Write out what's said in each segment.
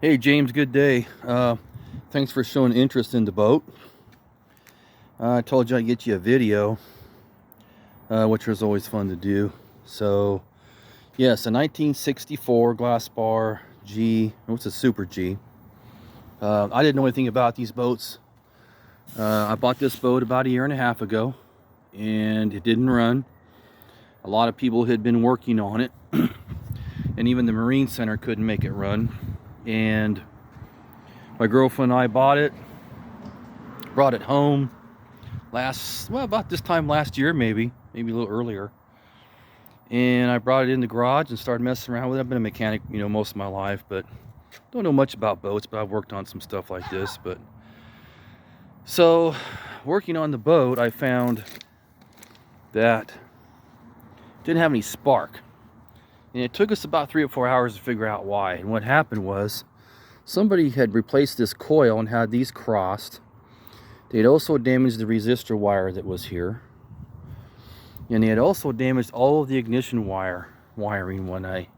Hey James, good day. Thanks for showing interest in the boat. I told you I'd get you a video, which was always fun to do. So, yes, a 1964 Glasspar G. It's a Super G. I didn't know anything about these boats. I bought this boat about a year and a half ago, and it didn't run. A lot of people had been working on it, and even the Marine Center couldn't make it run. And my girlfriend and I bought it, brought it home about this time last year, maybe a little earlier. And I brought it in the garage and started messing around with it. I've been a mechanic, most of my life, but don't know much about boats, but I've worked on some stuff like this. But so working on the boat, I found that it didn't have any spark. And it took us about 3 or 4 hours to figure out why. And what happened was somebody had replaced this coil and had these crossed. They'd also damaged the resistor wire that was here. And they had also damaged all of the ignition wiring when I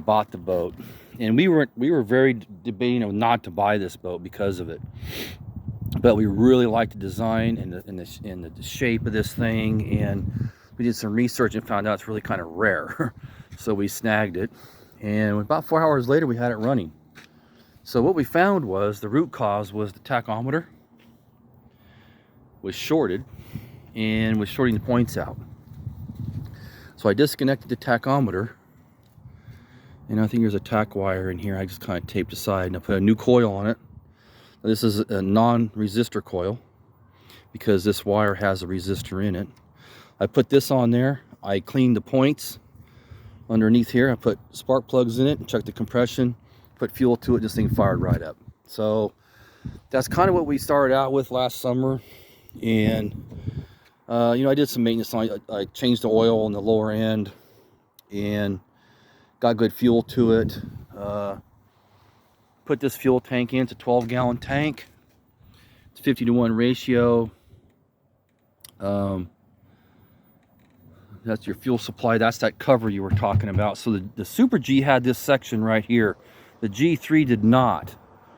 bought the boat. And we were very debating on not to buy this boat because of it. But we really liked the design and the shape of this thing, and we did some research and found out it's really kind of rare. So we snagged it, and about 4 hours later we had it running. So what we found was the root cause was the tachometer was shorted and was shorting the points out. So I disconnected the tachometer, and I think there's a tack wire in here I just kind of taped aside, and I put a new coil on it. This is a non-resistor coil because this wire has a resistor in it. I put this on there. I cleaned the points underneath here. I put spark plugs in it and checked the compression, put fuel to it. This thing fired right up. So that's kind of what we started out with last summer. And I did some maintenance on it. I changed the oil on the lower end and got good fuel to it. Put this fuel tank in. It's a 12-gallon tank. It's 50-to-1 ratio. That's your fuel supply. That's that cover you were talking about. So the Super G had this section right here. The G3 did not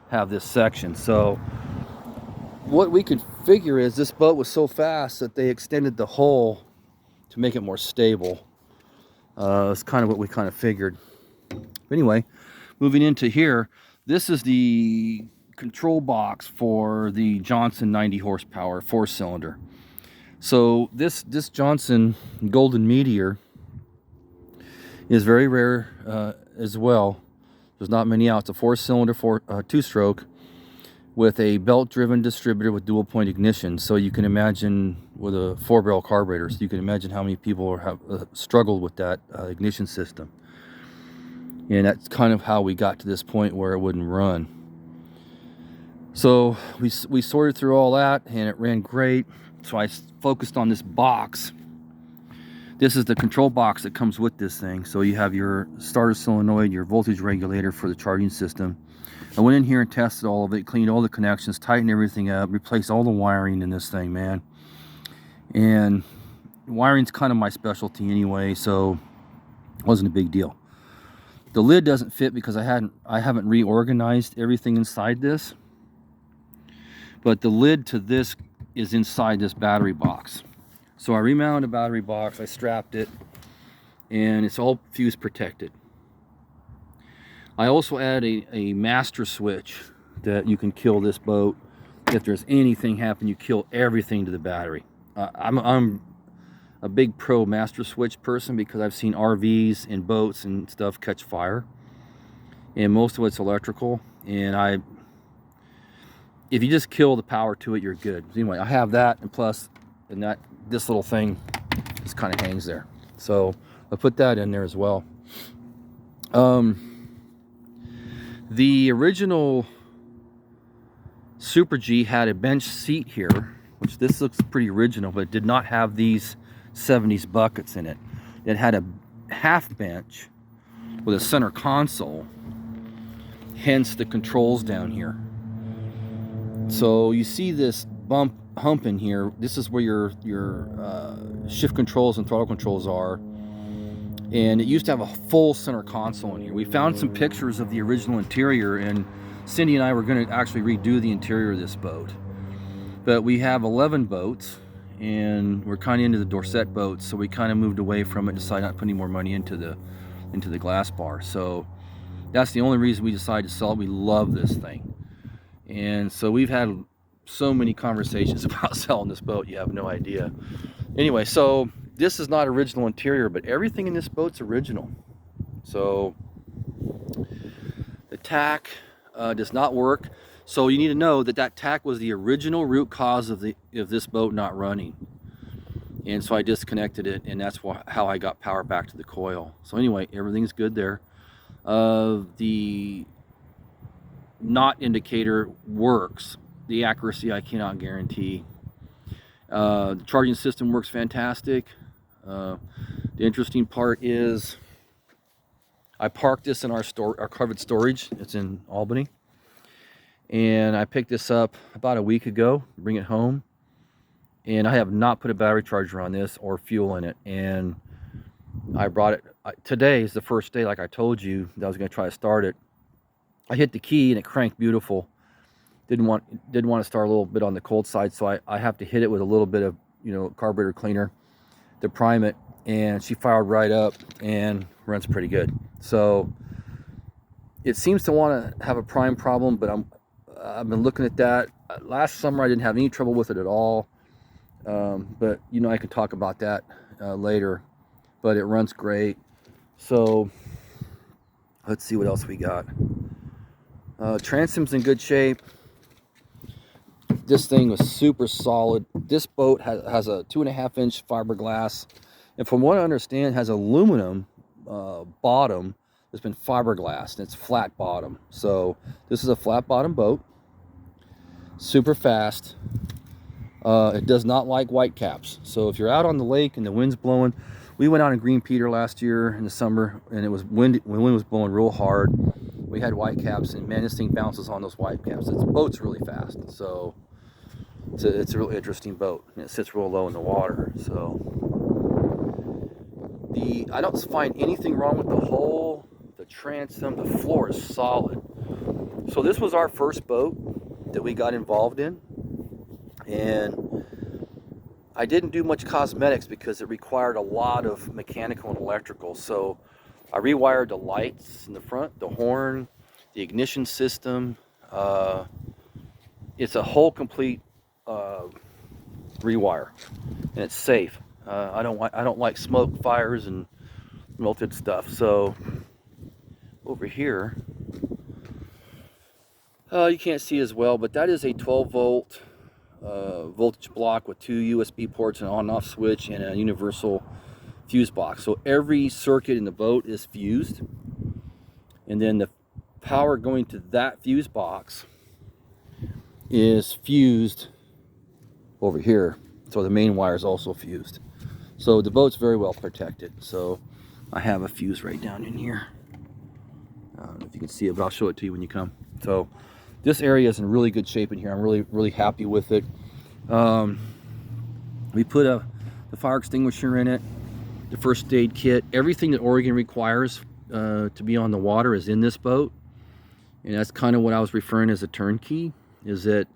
have this section. So what we could figure is this boat was so fast that they extended the hull to make it more stable. That's kind of what we kind of figured. But anyway, moving into here, this is the control box for the Johnson 90 horsepower 4-cylinder. So this Johnson Golden Meteor is very rare as well. There's not many out. It's a 4-cylinder, 2-stroke with a belt-driven distributor with dual-point ignition. So you can imagine with a 4-barrel carburetor. So you can imagine how many people have struggled with that ignition system. And that's kind of how we got to this point where it wouldn't run. So we sorted through all that, and it ran great. So I focused on this box. This is the control box that comes with this thing. So you have your starter solenoid, your voltage regulator for the charging system. I went in here and tested all of it, cleaned all the connections, tightened everything up, replaced all the wiring in this thing, man. And wiring's kind of my specialty anyway, so it wasn't a big deal. The lid doesn't fit because I haven't reorganized everything inside this. But the lid to this is inside this battery box. So I remounted the battery box, I strapped it, and it's all fuse protected. I also added a master switch that you can kill this boat. If there's anything happen, you kill everything to the battery. I'm a big pro master switch person because I've seen RVs and boats and stuff catch fire, and most of it's electrical, and if you just kill the power to it, you're good. Anyway, I have that, and plus, this little thing just kind of hangs there. So I put that in there as well. The original Super G had a bench seat here, which this looks pretty original, but it did not have these 70s buckets in it. It had a half bench with a center console, hence the controls down here. So you see this hump in here. This is where your shift controls and throttle controls are. and it used to have a full center console in here. We found some pictures of the original interior, and Cindy and I were going to actually redo the interior of this boat. But we have 11 boats, and we're kind of into the Dorset boats, so we kind of moved away from it, decided not to put any more money into the Glasspar. So that's the only reason we decided to sell it. We love this thing. And so we've had so many conversations about selling this boat, you have no idea. Anyway, so this is not original interior, but everything in this boat's original. So the tack does not work. So you need to know that that tack was the original root cause of this boat not running. And so I disconnected it, and that's how I got power back to the coil. So anyway, everything's good there. The knot indicator works. The accuracy I cannot guarantee. The charging system works fantastic. The interesting part is I parked this in our covered storage. It's in Albany. And I picked this up about a week ago, bring it home. And I have not put a battery charger on this or fuel in it. And I brought it, today is the first day, like I told you, that I was gonna try to start it. I hit the key and it cranked beautiful. Didn't want to start a little bit on the cold side, so I have to hit it with a little bit of, you know, carburetor cleaner to prime it, and she fired right up and runs pretty good. So it seems to want to have a prime problem, but I've been looking at that. Last summer I didn't have any trouble with it at all, but you know, I could talk about that later. But it runs great. So let's see what else we got. Transom's in good shape. This thing was super solid. This boat has a 2.5-inch fiberglass, and from what I understand, has aluminum bottom that's been fiberglassed, and it's flat bottom. So this is a flat bottom boat, super fast. It does not like white caps. So if you're out on the lake and the wind's blowing, we went out in Green Peter last year in the summer, and it was windy. When the wind was blowing real hard, we had white caps, and man, this thing bounces on those white caps. This boat's really fast, so it's a really interesting boat, and it sits real low in the water. So I don't find anything wrong with the hull, the transom. The floor is solid. So this was our first boat that we got involved in, and I didn't do much cosmetics because it required a lot of mechanical and electrical. So I rewired the lights in the front, the horn, the ignition system. It's a whole complete rewire, and it's safe. I don't like smoke, fires, and melted stuff. So over here, you can't see as well, but that is a 12-volt voltage block with 2 USB ports, an on-off switch, and a universal fuse box. So every circuit in the boat is fused, and then the power going to that fuse box is fused over here. So the main wire is also fused. So the boat's very well protected. So I have a fuse right down in here. I don't know if you can see it, but I'll show it to you when you come. So this area is in really good shape in here. I'm really happy with it. We put the fire extinguisher in it, the first aid kit. Everything that Oregon requires to be on the water is in this boat. And that's kind of what I was referring as a turnkey, is that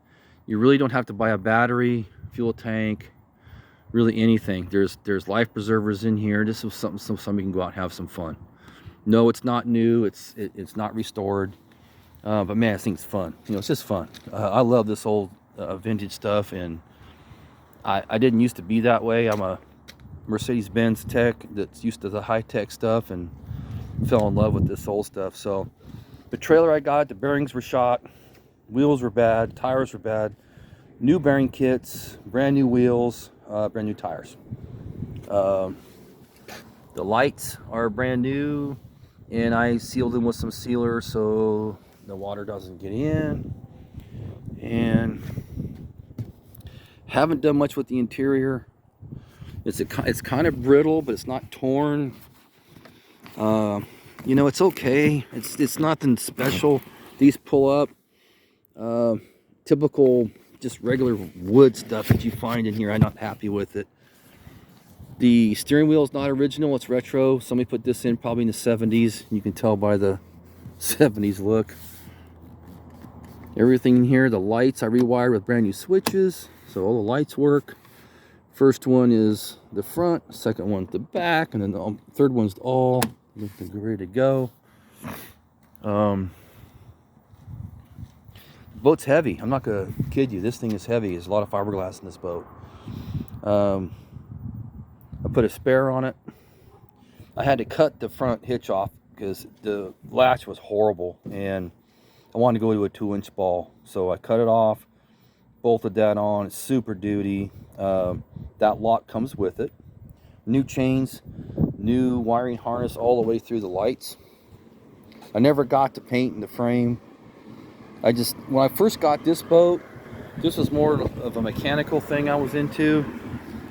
you really don't have to buy a battery, fuel tank, really anything. There's life preservers in here. This is something you can go out and have some fun. No, it's not new. It's not restored. But man, this thing's fun. You know, it's just fun. I love this old vintage stuff, and I didn't used to be that way. I'm a Mercedes-Benz tech that's used to the high-tech stuff, and fell in love with this old stuff. So the trailer I got, the bearings were shot, wheels were bad, tires were bad. New bearing kits, brand new wheels, brand new tires. The lights are brand new, and I sealed them with some sealer so the water doesn't get in. And haven't done much with the interior. It's kind of brittle, but it's not torn. You know, it's okay. It's nothing special. These pull up. Typical, just regular wood stuff that you find in here. I'm not happy with it. The steering wheel is not original, it's retro. Somebody put this in probably in the 70s. You can tell by the 70s look. Everything in here, the lights I rewired with brand new switches, so all the lights work. First one is the front, second one's the back, and then the third one's all ready to go. Boat's heavy. I'm not gonna kid you. This thing is heavy. There's a lot of fiberglass in this boat. I put a spare on it. I had to cut the front hitch off because the latch was horrible, and I wanted to go to a 2-inch ball, so I cut it off, bolted that on. It's super duty. That lock comes with it. New chains, new wiring harness all the way through the lights. I never got to painting the frame. When I first got this boat, this was more of a mechanical thing I was into,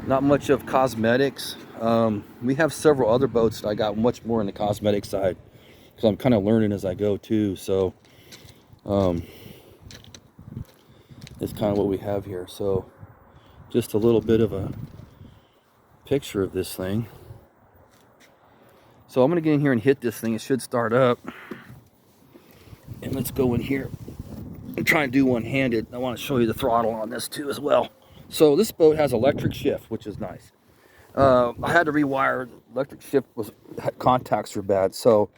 not much of cosmetics. We have several other boats that I got much more in the cosmetic side, because I'm kind of learning as I go too. So it's kind of what we have here. So just a little bit of a picture of this thing. So I'm going to get in here and hit this thing. It should start up. And let's go in here and try and do one-handed. I want to show you the throttle on this too as well. So this boat has electric shift, which is nice. I had to rewire. Electric shift contacts are bad. So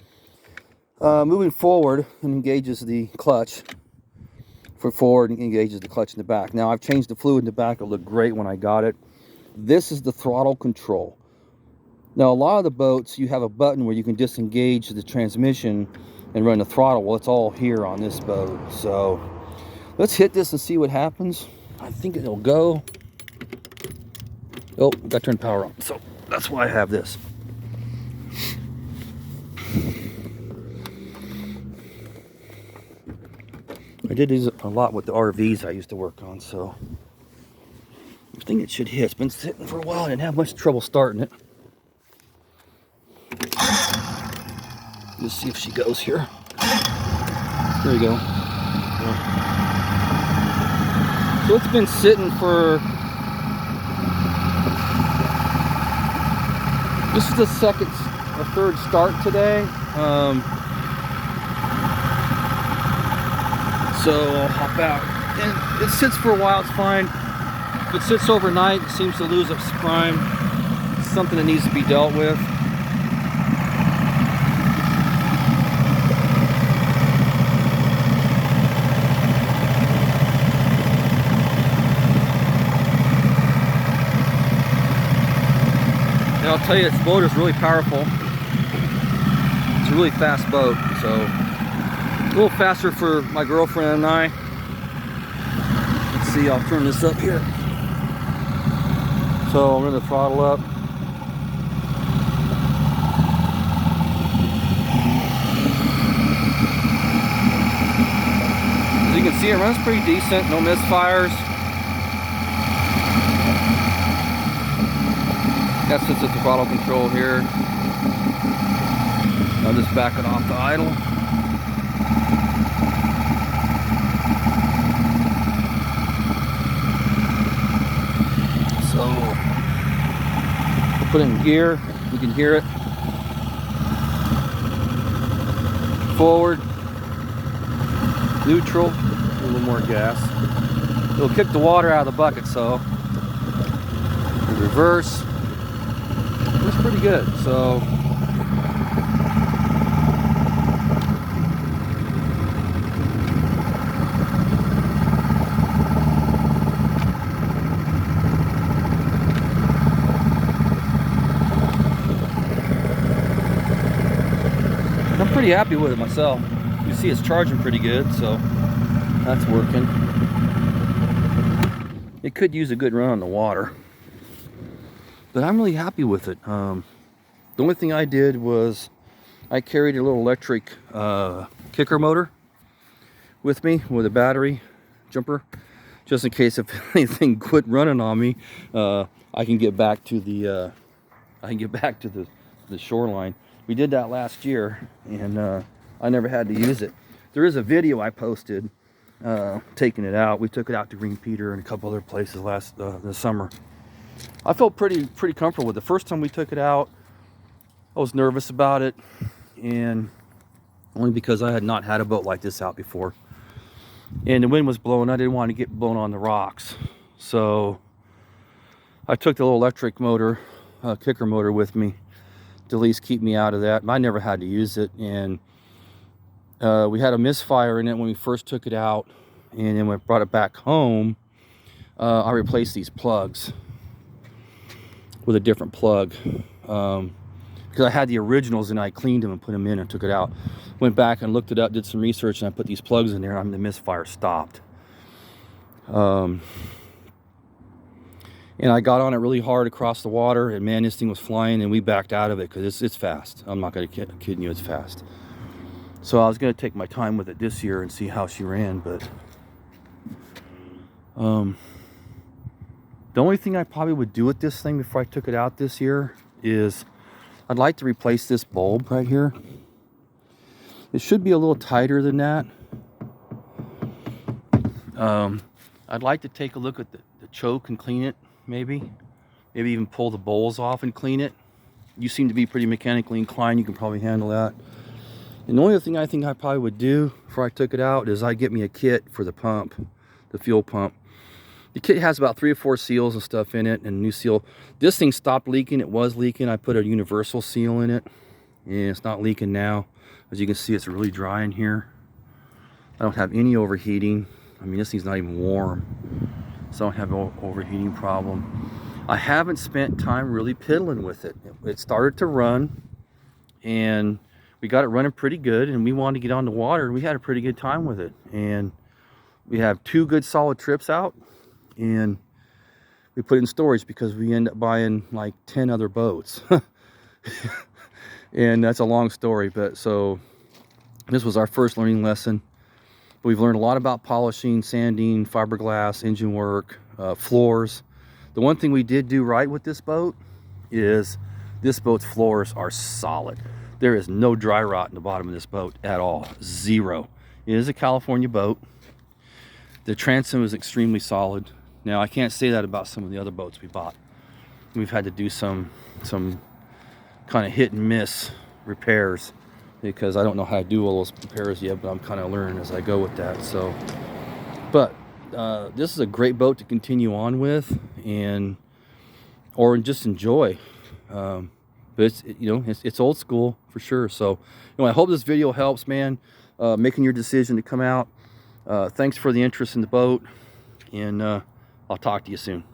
moving forward, it engages the clutch for forward and engages the clutch in the back. Now I've changed the fluid in the back. It looked great when I got it. This is the throttle control. Now a lot of the boats, you have a button where you can disengage the transmission and run the throttle. Well, it's all here on this boat. So let's hit this and see what happens. I think it'll go. Oh, got to turn power on. So that's why I have this. I did these a lot with the RVs I used to work on, so I think it should hit. It's been sitting for a while. I didn't have much trouble starting it. Let's see if she goes here. There you go. So it's been sitting for, this is the second or third start today. So I'll hop out. And it sits for a while, it's fine. If it sits overnight, it seems to lose its prime. It's something that needs to be dealt with. And I'll tell you, this boat is really powerful. It's a really fast boat, so a little faster for my girlfriend and I. Let's see, I'll turn this up here. So I'm going to throttle up. As you can see, it runs pretty decent, no misfires. That's just the throttle control here. I'll just back it off to idle. So we'll put it in gear. You can hear it. Forward, neutral, a little more gas. It'll kick the water out of the bucket, so reverse. It's pretty good. So I'm pretty happy with it myself. You see it's charging pretty good, so that's working. It could use a good run on the water, but I'm really happy with it. The only thing I did was I carried a little electric kicker motor with me with a battery jumper, just in case if anything quit running on me, I can get back to the the shoreline. We did that last year, and I never had to use it. There is a video I posted taking it out. We took it out to Green Peter and a couple other places this summer. I felt pretty comfortable with it. The first time we took it out, I was nervous about it, and only because I had not had a boat like this out before. And the wind was blowing. I didn't want to get blown on the rocks. So I took the little electric motor, kicker motor with me to at least keep me out of that. I never had to use it. And we had a misfire in it when we first took it out. And then when I brought it back home, I replaced these plugs with a different plug. Because I had the originals and I cleaned them and put them in and took it out. Went back and looked it up, did some research, and I put these plugs in there, and the misfire stopped. And I got on it really hard across the water, and man, this thing was flying, and we backed out of it because it's fast. I'm not going to kid you, it's fast. So I was going to take my time with it this year and see how she ran, but the only thing I probably would do with this thing before I took it out this year is I'd like to replace this bulb right here. It should be a little tighter than that. I'd like to take a look at the choke and clean it, maybe even pull the bowls off and clean it. You seem to be pretty mechanically inclined. You can probably handle that. And the only other thing I think I probably would do before I took it out is I'd get me a kit for the pump, the fuel pump. The kit has about 3 or 4 seals and stuff in it, and a new seal. This thing stopped leaking. It was leaking. I put a universal seal in it, and it's not leaking now. As you can see, it's really dry in here. I don't have any overheating. I mean, this thing's not even warm, so I don't have an overheating problem. I haven't spent time really piddling with it. It started to run, and we got it running pretty good, and we wanted to get on the water, and we had a pretty good time with it. And we have 2 good solid trips out, and we put it in storage because we end up buying like 10 other boats. And that's a long story, but so this was our first learning lesson. We've learned a lot about polishing, sanding, fiberglass, engine work, floors. The one thing we did do right with this boat is this boat's floors are solid. There is no dry rot in the bottom of this boat at all. 0. It is a California boat. The transom is extremely solid. Now, I can't say that about some of the other boats we bought. We've had to do some kind of hit and miss repairs because I don't know how to do all those repairs yet, but I'm kind of learning as I go with that. So, but this is a great boat to continue on with, or just enjoy. But it's old school for sure. So, I hope this video helps, man. Making your decision to come out. Thanks for the interest in the boat, and I'll talk to you soon.